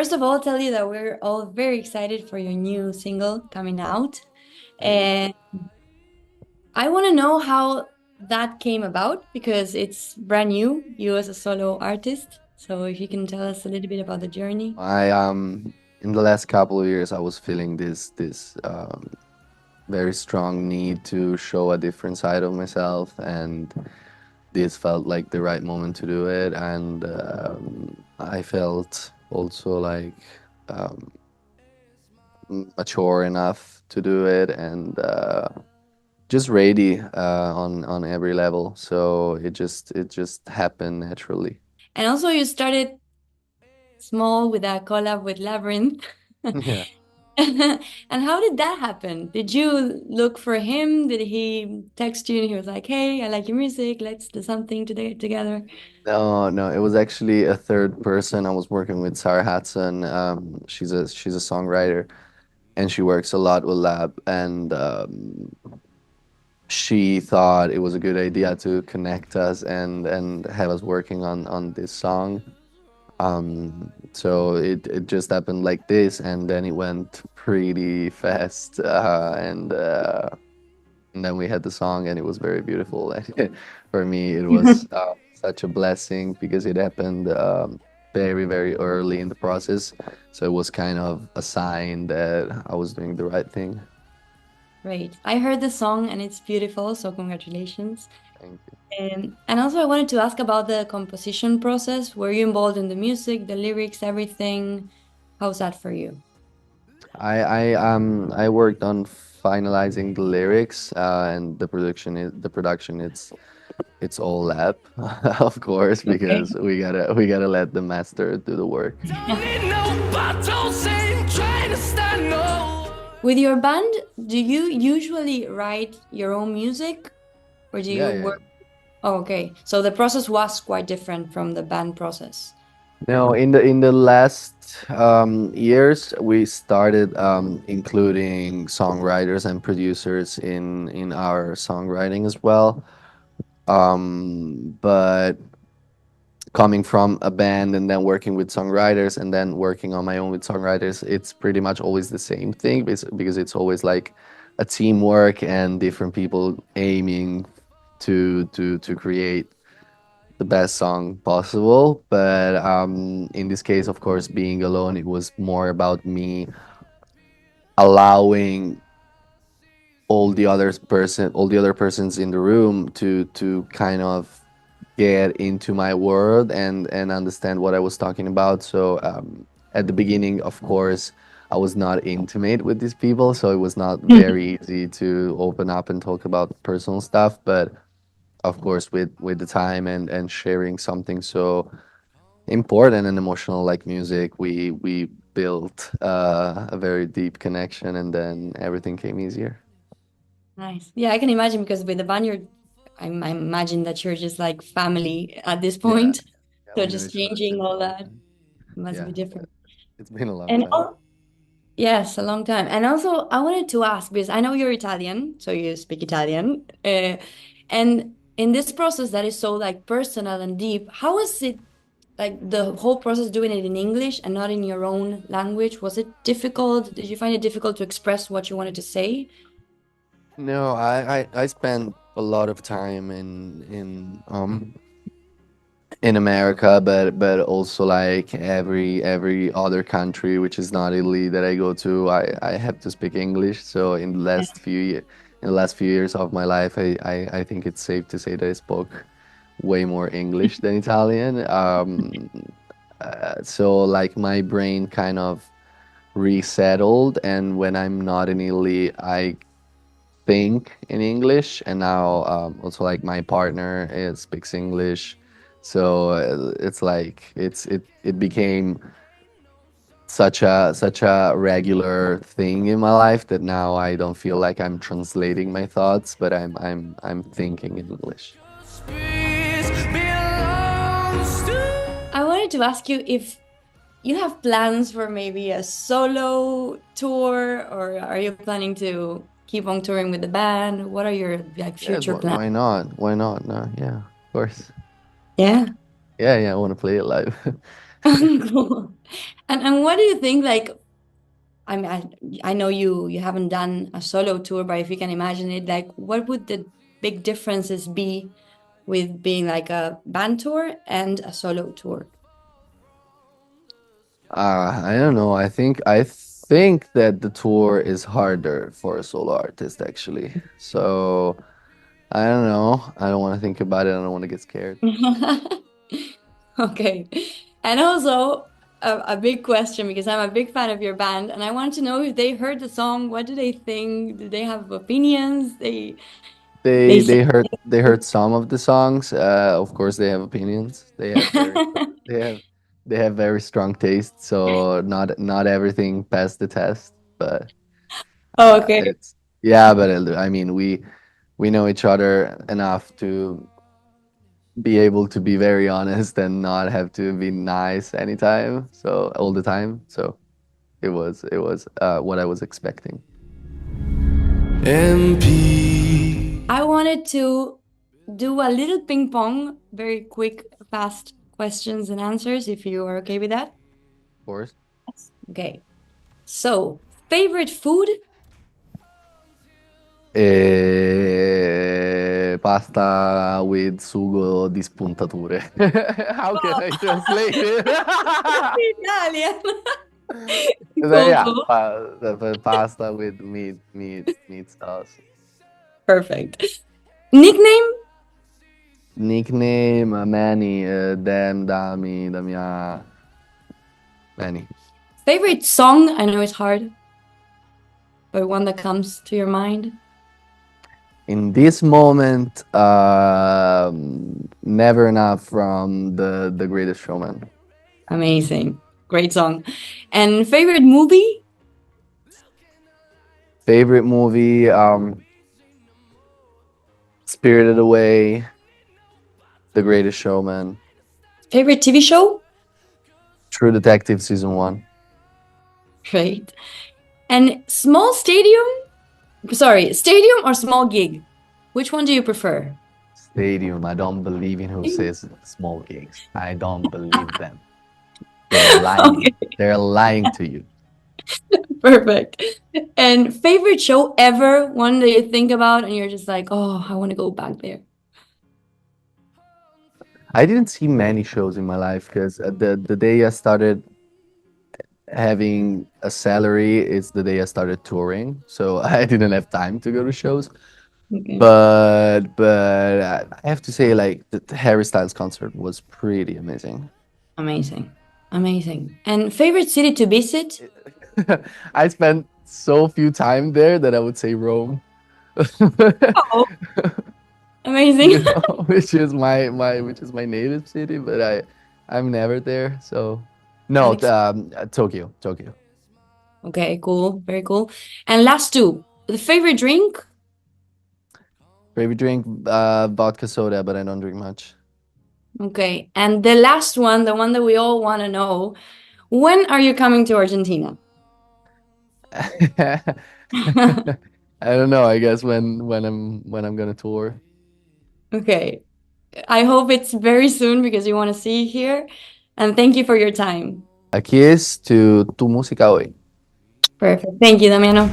first of all, tell you that we're all very excited for your new single coming out. Thank you. And I want to know how that came about because it's brand new, you as a solo artist. So if you can tell us a little bit about the journey. I in the last couple of years I was feeling this very strong need to show a different side of myself, and this felt like the right moment to do it. And I felt also like um, mature enough to do it, and just ready on every level. So it just happened naturally. And also, you started small with a collab with Labrinth. Yeah. And how did that happen? Did you look for him? Did he text you and he was like, "Hey, I like your music. Let's do something together." No, no, it was actually a third person. I was working with Sarah Hudson. She's a songwriter, and she works a lot with Lab. And she thought it was a good idea to connect us and have us working on this song. So it just happened like this, and then it went pretty fast. And then we had the song, and it was very beautiful. And for me, it was such a blessing because it happened very, very early in the process. So it was kind of a sign that I was doing the right thing. Great. I heard the song and it's beautiful, so congratulations. Thank you. And also, I wanted to ask about the composition process. Were you involved in the music, the lyrics, everything? How's that for you? I worked on finalizing the lyrics, and the production. It's all Lab, of course, Okay. because we gotta let the master do the work. With your band, do you usually write your own music or do Yeah, you yeah. work? Oh, okay. So the process was quite different from the band process. No, in the last years, we started including songwriters and producers in our songwriting as well. But coming from a band and then working with songwriters and then working on my own with songwriters, it's pretty much always the same thing because it's always like a teamwork and different people aiming to create the best song possible. But in this case, of course, being alone, it was more about me allowing all the other persons in the room to kind of get into my world and understand what I was talking about. So at the beginning, of course, I was not intimate with these people, so it was not very easy to open up and talk about personal stuff. But of course, with the time and sharing something so important and emotional like music, we built a very deep connection, and then everything came easier. Nice. Yeah, I can imagine because with the band, I imagine that you're just like family at this Yeah, point. yeah, So we know just each other changing since a all long that time. must Yeah, be yeah, different. it's been a long And time. oh, yes, a long time. And also, I wanted to ask because I know you're Italian, so you speak Italian. And in this process that is so like personal and deep, how is it like the whole process doing it in English and not in your own language? Was it difficult? Did you find it difficult to express what you wanted to say? No, I spent a lot of time in America, but also like every other country which is not Italy that I go to, I have to speak English. So in the last few years of my life, I think it's safe to say that I spoke way more English than Italian. So like my brain kind of resettled, and when I'm not in Italy, I think in English, and now also like my partner speaks English, so it's like it became such a regular thing in my life that now I don't feel like I'm translating my thoughts, but I'm thinking in English. I wanted to ask you if you have plans for maybe a solo tour, or are you planning to keep on touring with the band? What are your like Yes, future plans? why not? Why not? No, yeah, of course. Yeah. Yeah, yeah, I want to play it live. Cool. And what do you think, like, I mean, I know you haven't done a solo tour, but if you can imagine it, like, what would the big differences be with being like a band tour and a solo tour? I don't know. I think that the tour is harder for a solo artist actually. So I don't know. I don't want to think about it. I don't want to get scared. Okay. And also a big question because I'm a big fan of your band and I want to know if they heard the song, what do they think? Do they have opinions? They They say they heard some of the songs. Of course, they have opinions. They have they have very strong taste. So not everything passed the test, but Okay. it's yeah. But I mean, we know each other enough to be able to be very honest and not have to be nice anytime. So all the time. So it was what I was expecting. MP. I wanted to do a little ping pong, very quick, fast questions and answers, if you are okay with that. Of course. Okay. So, favorite food? Pasta with sugo di spuntature. How can I translate it? Italian. Cool, Yeah, cool. the pasta with meat sauce. Perfect. Nickname? Nickname, Manny, Damia, Manny. Favorite song? I know it's hard, but one that comes to your mind. In this moment, Never Enough from the Greatest Showman. Amazing. Great song. And favorite movie? Favorite movie, Spirited Away, The Greatest Showman, Favorite TV show? True Detective Season 1. Great. And small stadium? Sorry, stadium or small gig? Which one do you prefer? Stadium. I don't believe in who says small gigs. I don't believe them. They're lying. Okay, They're lying to you. perfect. And favorite show ever? One that you think about and you're just like, oh, I want to go back there. I didn't see many shows in my life because the day I started having a salary is the day I started touring. So I didn't have time to go to shows. Okay. But I have to say, like the Harry Styles concert was pretty amazing. Amazing. Amazing. And favorite city to visit? I spent so few time there that I would say Rome. Oh, amazing. You know, which is my native city, but I'm never there. So no, Alex. Tokyo. Okay, cool. Very cool. And last two. The favorite drink? Favorite drink, vodka soda, but I don't drink much. Okay. And the last one, the one that we all want to know, when are you coming to Argentina? I don't know. I guess when I'm gonna tour. Okay. I hope it's very soon because we want to see you here. And thank you for your time. A kiss to tu música hoy. Perfect. Thank you, Damiano.